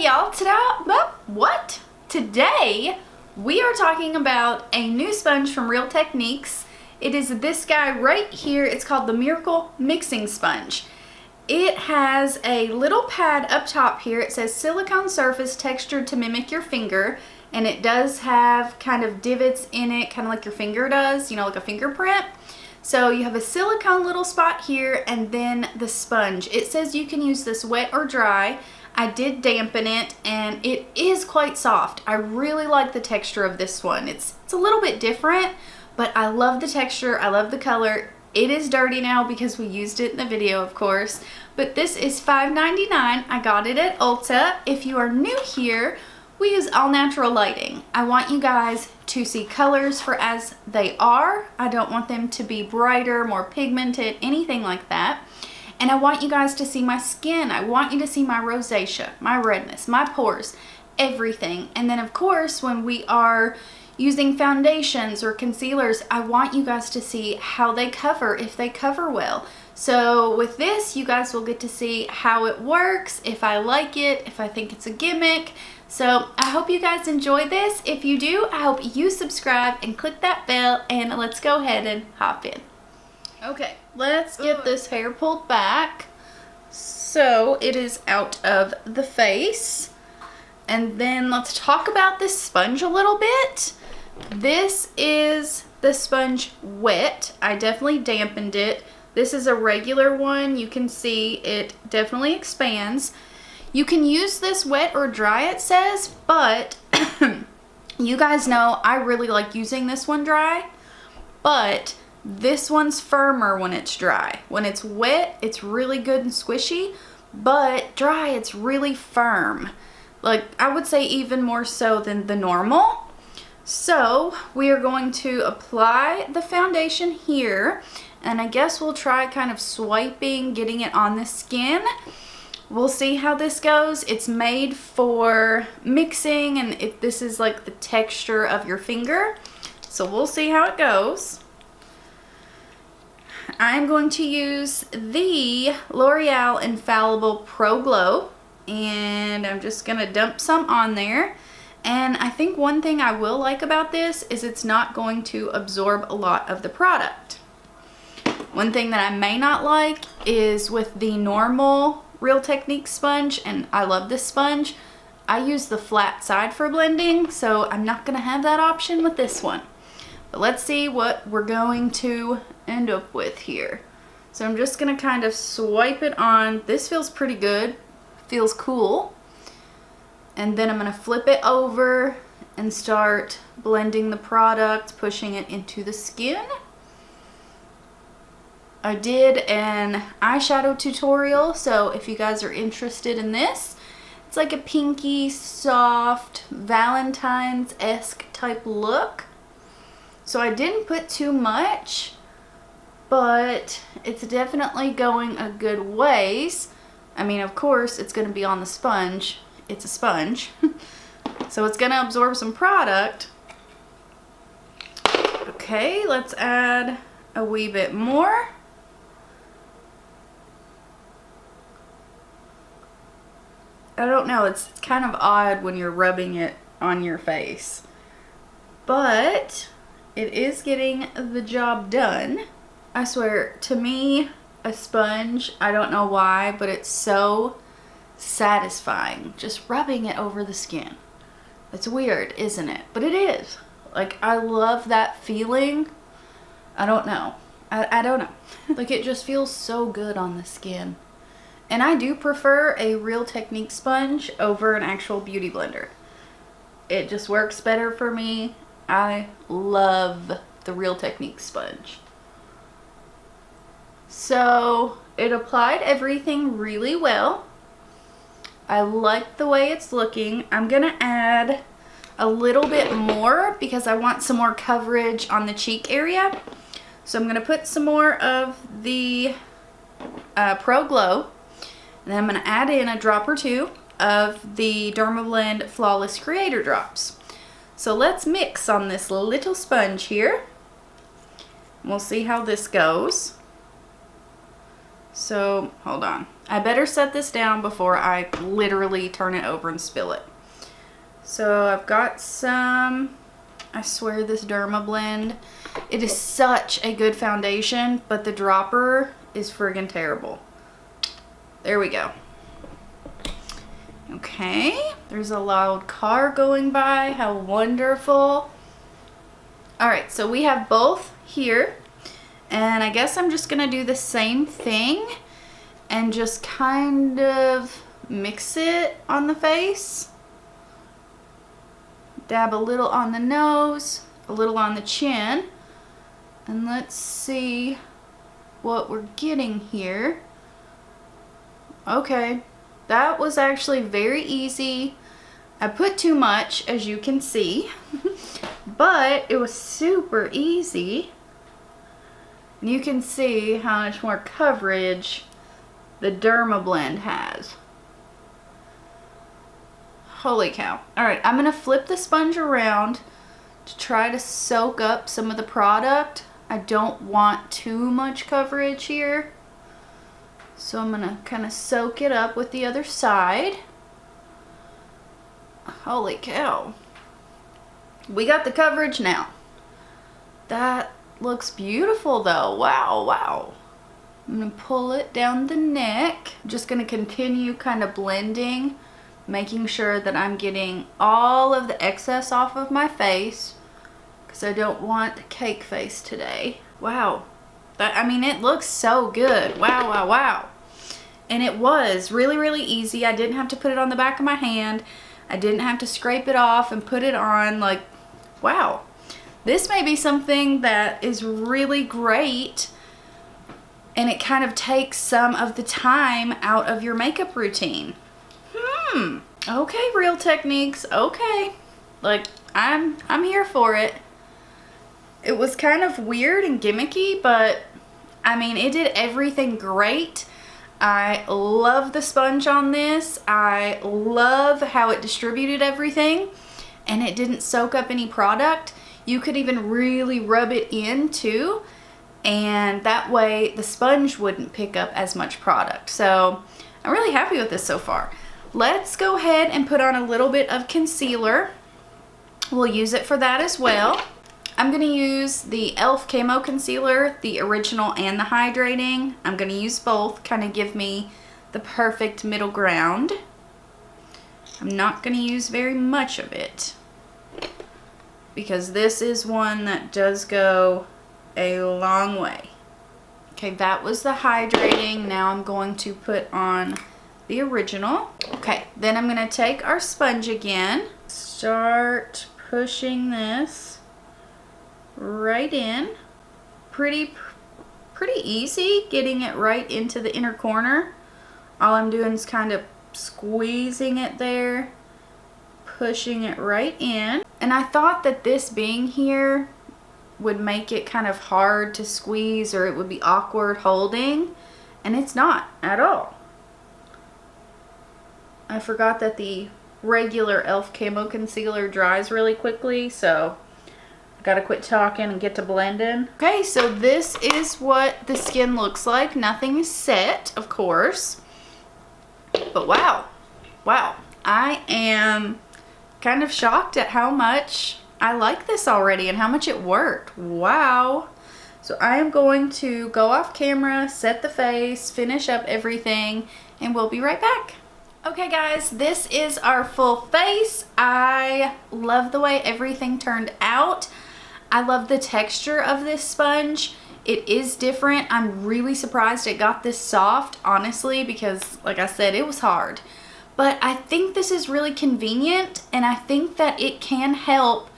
Hey y'all, Today we are talking about a new sponge from Real Techniques. It is this guy right here. It's called the Miracle Mixing Sponge. It has a little pad up top here. It says silicone surface textured to mimic your finger, and it does have kind of divots in it, kind of like your finger does, you know, like a fingerprint. So you have a silicone little spot here and then the sponge. It says you can use this wet or dry. I did dampen it and it is quite soft. I really like the texture of this one. It's a little bit different, but I love the texture. I love the color. It is dirty now because we used it in the video, of course. But this is $5.99. I got it at Ulta. If you are new here, we use all natural lighting. I want you guys to see colors for as they are. I don't want them to be brighter, more pigmented, anything like that. And I want you guys to see my skin. I want you to see my rosacea, my redness, my pores, everything. And then of course, when we are using foundations or concealers, I want you guys to see how they cover, if they cover well. So with this, you guys will get to see how it works, if I like it, if I think it's a gimmick. So I hope you guys enjoy this. If you do, I hope you subscribe and click that bell, and let's go ahead and hop in. Okay, let's get this hair pulled back so it is out of the face. And then let's talk about this sponge a little bit. This is the sponge wet. I definitely dampened it. This is a regular one. You can see it definitely expands. You can use this wet or dry, it says, but you guys know I really like using this one dry, but this one's firmer when it's dry. When it's wet, it's really good and squishy, but dry, it's really firm. Like, I would say even more so than the normal. So we are going to apply the foundation here, and I guess we'll try kind of swiping, getting it on the skin. We'll see how this goes. It's made for mixing, and this is like the texture of your finger. So we'll see how it goes. I'm going to use the L'Oreal Infallible Pro Glow, and I'm just gonna dump some on there. And I think one thing I will like about this is it's not going to absorb a lot of the product. One thing that I may not like is with the normal Real Techniques sponge, and I love this sponge, I use the flat side for blending, so I'm not gonna have that option with this one. But let's see what we're going to end up with here. So I'm just gonna kind of swipe it on. This feels pretty good, feels cool. And then I'm gonna flip it over and start blending the product, pushing it into the skin. I did an eyeshadow tutorial, so if you guys are interested in this, it's like a pinky, soft, Valentine's-esque type look. So I didn't put too much, but it's definitely going a good ways. I mean, of course, it's going to be on the sponge. It's a sponge. So it's going to absorb some product. Okay, let's add a wee bit more. I don't know, it's kind of odd when you're rubbing it on your face, but it is getting the job done. I swear, to me, a sponge, I don't know why, but it's so satisfying just rubbing it over the skin. It's weird, isn't it? But it is. Like, I love that feeling. I don't know. I don't know. Like, it just feels so good on the skin. And I do prefer a Real Techniques sponge over an actual beauty blender. It just works better for me. I love the Real Techniques sponge. So it applied everything really well. I like the way it's looking. I'm gonna add a little bit more because I want some more coverage on the cheek area. So I'm gonna put some more of the Pro Glow. And then I'm going to add in a drop or two of the Dermablend Flawless Creator Drops. So let's mix on this little sponge here. We'll see how this goes. So hold on. I better set this down before I literally turn it over and spill it. So I've got some, I swear, this Derma blend. It is such a good foundation, but the dropper is friggin' terrible. There we go. Okay, there's a loud car going by. How wonderful. All right, so we have both here, and I guess I'm just gonna do the same thing and just kind of mix it on the face. Dab a little on the nose, a little on the chin, and let's see what we're getting here. Okay, that was actually very easy. I put too much, as you can see, but it was super easy. And you can see how much more coverage the Derma blend has. Holy cow. Alright, I'm going to flip the sponge around to try to soak up some of the product. I don't want too much coverage here. So I'm going to kind of soak it up with the other side. Holy cow. We got the coverage now. That looks beautiful though. Wow, wow. I'm going to pull it down the neck. I'm just going to continue kind of blending, making sure that I'm getting all of the excess off of my face, because I don't want cake face today. Wow. I mean, it looks so good. Wow, wow, wow. And it was really, really easy. I didn't have to put it on the back of my hand. I didn't have to scrape it off and put it on. Like, wow. This may be something that is really great, and it kind of takes some of the time out of your makeup routine. Okay, Real Techniques. Okay. Like, I'm here for it. It was kind of weird and gimmicky, but I mean, it did everything great. I love the sponge on this. I love how it distributed everything, and it didn't soak up any product. You could even really rub it in too, and that way the sponge wouldn't pick up as much product. So I'm really happy with this so far. Let's go ahead and put on a little bit of concealer. We'll use it for that as well. I'm going to use the e.l.f. Camo Concealer, the original and the hydrating. I'm going to use both, kind of give me the perfect middle ground. I'm not going to use very much of it, because this is one that does go a long way. Okay, that was the hydrating. Now I'm going to put on the original. Okay, then I'm going to take our sponge again, start pushing this right in. Pretty easy getting it right into the inner corner. All I'm doing is kind of squeezing it there, pushing it right in. And I thought that this being here would make it kind of hard to squeeze, or it would be awkward holding, and it's not at all. I forgot that the regular e.l.f. Camo Concealer dries really quickly, so I gotta quit talking and get to blending. Okay, so this is what the skin looks like. Nothing is set, of course, but wow, wow. I am kind of shocked at how much I like this already and how much it worked. Wow. So I am going to go off camera, set the face, finish up everything, and we'll be right back. Okay guys, this is our full face. I love the way everything turned out. I love the texture of this sponge. It is different. I'm really surprised it got this soft, honestly, because like I said, it was hard. But I think this is really convenient, and I think that it can help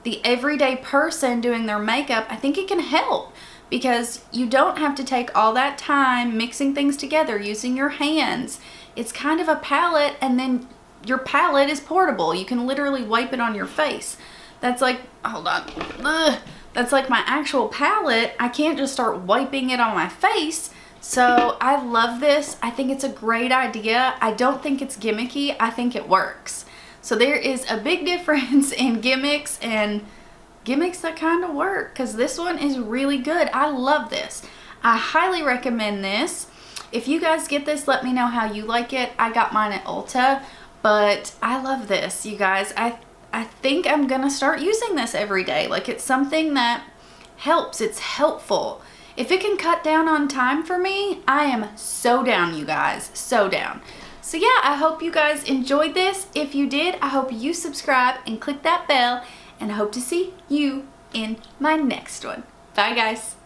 the everyday person doing their makeup. I think it can help, because you don't have to take all that time mixing things together using your hands. It's kind of a palette, and then your palette is portable. You can literally wipe it on your face. That's like, hold on. Ugh. That's like my actual palette. I can't just start wiping it on my face. So I love this. I think it's a great idea. I don't think it's gimmicky. I think it works. So there is a big difference in gimmicks and gimmicks that kind of work, because this one is really good. I love this. I highly recommend this. If you guys get this, let me know how you like it. I got mine at Ulta, but I love this, you guys. I think I'm gonna start using this every day. Like, it's something that helps. It's helpful. If it can cut down on time for me, I am so down, you guys. So down. So yeah, I hope you guys enjoyed this. If you did, I hope you subscribe and click that bell, and I hope to see you in my next one. Bye, guys.